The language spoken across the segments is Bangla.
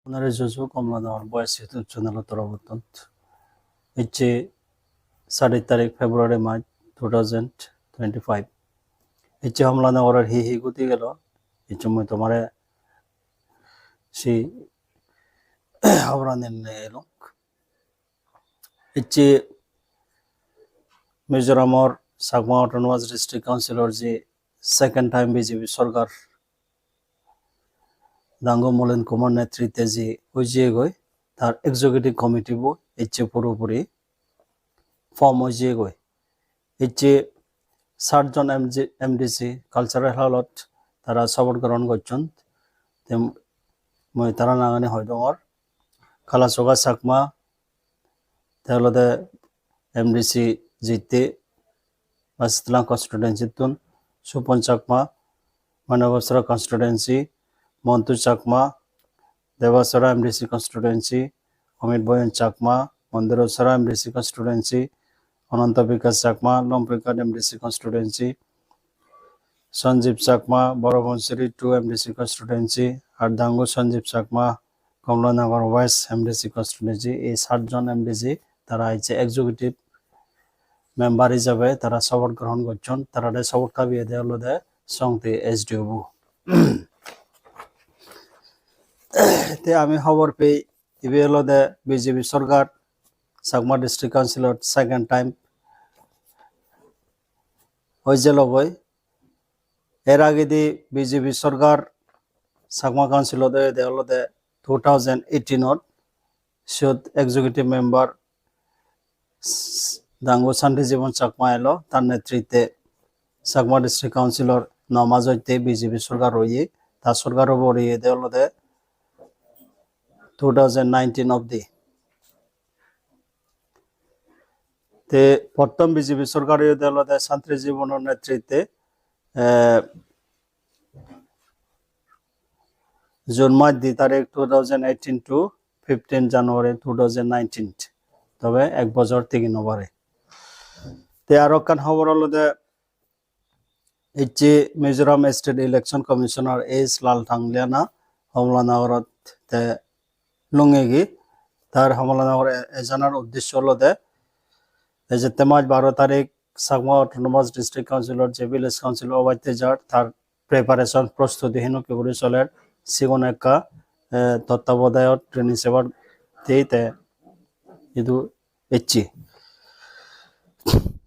오늘의 저주 검라나올 বয়স 유튜브 চ্যানেল তরবতন ইচ্ছে 7 তারিখ ফেব্রুয়ারি মাস 2025 ইচ্ছে হামলানা ওর হি গুতি গেল ইচ্ছে মই তোমারে সি হাওরানের এলো ইচ্ছে মিজোরামর সাগমা অটোনমাস ডিস্ট্রিক্ট কাউন্সিলর যে সেকেন্ড টাইম বিজেপি সরকার দাঙ্গো মোলেন কুমার নেতৃত্বে যে হইজিয়ে গই তার এক্সিকিউটিভ কমিটি বো ইচ্ছে পুরোপুরি ফর্ম হইজিয়ে গই ইচ্ছে 60 জন এমডিসি কালচারাল হলত তারা সাপোর্ট গ্রহণ করছেন তেম মই তারা নাগানি হয় দঙর কালাচোগা চাকমা তেলতে এমডিসি জিতে বাসতলা কনস্টিটুয়েন্সি তুন Supan Chakma Manabsora constituency Mantu Chakma Debasora MDC constituency Amit Boyon Chakma Mondirasora MDC constituency Ananta Bikash Chakma Longpuighat MDC constituency Sanjib Chakma Borapansury 2 MDC constituency আর Dangu Sanjib Chakma Kamalanagar west MDC constituency এই 60 জন এমডিসি তারা আইছে এক্সিকিউটিভ মেম্বার হিসাবে তারা শপথ গ্রহণ করছেন তারা শপথ কাবিয়ে দেওয়া সংতে এসডিও তে আমি খবর পেয়ে ইবে হলো দে বিজেপি সরকার Chakma district councillor second time হয়েছে লগই এর আগে দি বিজেপি সরকার চাকমা কাউন্সিলর দে হলো দে 2018 সিয়ত এক্সিকিউটিভ মেম্বার দাঙ্গো শান্তি জীবন চাকমা এলো তার নেতৃত্বে চাকমা ডিস্ট্রিক্ট কাউন্সিলর নমাজ হইতে বিজেপি সরকার রয়ে তার সরকারও বড়িয়ে দে হলো দে 2019 অবধি তে প্রথম বিজেপি সরকারের দলতে শান্তি জীবনের নেতৃত্বে জুন মাস 2 তারিখ 2018 টু 15 জানুয়ারি 2019 তবে এক বছর থেকে নবারে তে আরো কান খবর হলো যে ইচ্ছে Mizoram state election commissioner S Lal Thangliana হমলানগরত তে লুঙ্গেগি তার হমলানগর এজানার উদ্দেশ্য হলো যে এই যে তেমাজ 12 তারিখ চাকমা অটোনমাস ডিস্ট্রিক্ট কাউন্সিলর যে ভিলেজ কাউন্সিলর অবাইতে যার তার প্রিপারেশন প্রস্তুতি হেন কেবলি চলের সিগন একা তত্ত্বাবধায়ক ট্রেনিং সেবার দিতে ইদু ইচ্ছি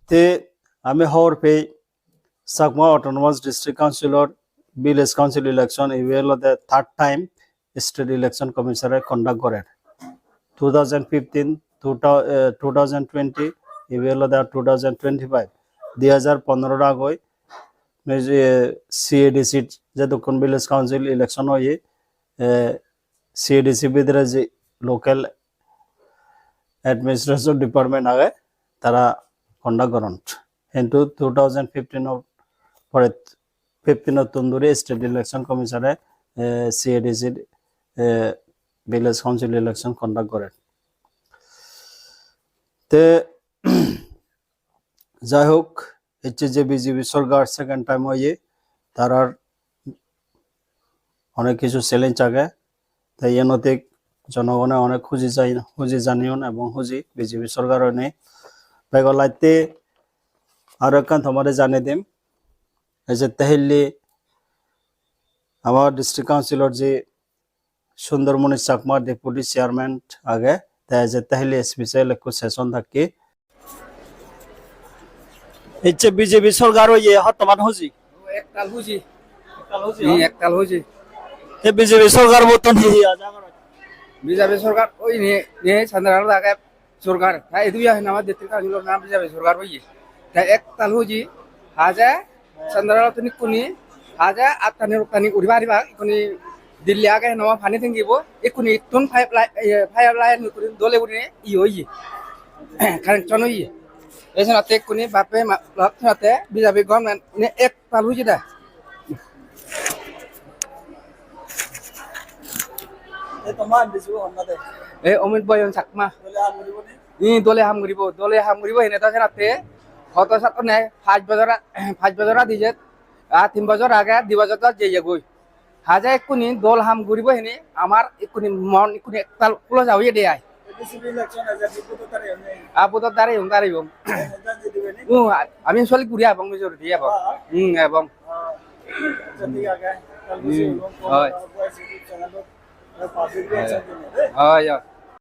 তে আমি হওয়ার পেয়ে Chakma autonomous district councillor village council election ইভেলতে থার্ড টাইম স্টেট ইলেকশন কমিশনারে কন্ডাক্ট করেন 2015 2020 ইভেলতে 2025 2015 আগই সিএডিসি যে দক্ষিণ ভিলেজ কাউন্সিল ইলেকশন হয়ে সিএডিসি ভিতরে যে লোকাল অ্যাডমিনিস্ট্রেশন ডিপার্টমেন্ট আগে তারা কন্ডাক্ট করেন কিন্তু 2015 পরে 15 তন্দুরি স্টেট ইলেকশন কমিশনে CADC village council election conduct করেন তে যাই হোক হচ্ছে যে বিজেপি সরকার সেকেন্ড টাইম হয়ে তার অনেক কিছু চ্যালেঞ্জ আগে তাই এনতিক জনগণে অনেক খুঁজি জানিও এবং খুঁজি বিজেপি সরকার নেই বেগলাইতে আর একখান তোমাদের জানিয়ে দিম এই যে তেহিল্লি আমার ডিস্ট্রিক্ট কাউন্সিলর যে সুন্দরমণি চাকমা ডেপুটি চেয়ারম্যান আগে তাই যে তেহিল্লি স্পেশাল একটু সেশন থাকি ইচ্ছে বিজেপি সরকার হয়ে বর্তমান হুজি একতাল হুজি বিজেপি সরকার বর্তমান বিজেপি সরকার ওই নিয়ে সাধারণ আগে সরকার তাই দুই আমার দেশের কাউন্সিলর নাম বিজেপি সরকার হই তাই একতাল হুজি হাজা সাধারণ তুমি কোনি হাজা আত্মানি রপ্তানি উড়িবা দিবা ইকনি দিল্লি আগে নমা ফানি থেঙ্গিব ইকনি তুন ফাইভ লাইন দলে উড়ি ই হই কানেকশন হই এছাড়াতে কোনি বাপে লাতে বিজেপি গভর্নমেন্ট নে একতাল হুজি দা অমিত বয়ন চাকমা দলে হাম ঘুরিব এনে তাছাড়াতে হত সাতনে 5 বছর দিছে 3 বছর আগে 2 বছর যে গই হাজা একুনি দল হাম ঘুরিব হেনে আমার একুনি মন একুনি একতাল কুলো যাওয়ে দে আই এডিসিবি ইলেকশন আছে বিপুত তারে এমনি আবুদর দাঁড়াই দাঁড়াইব জানি দিবেন আমি আসলে ঘুরি এবং মেজরিটি এবং এবং যদি আগে কাল বুঝি এবং হয়। বয়স চ্যানেল পাবলিক রিঅ্যাকশন দিনে হয়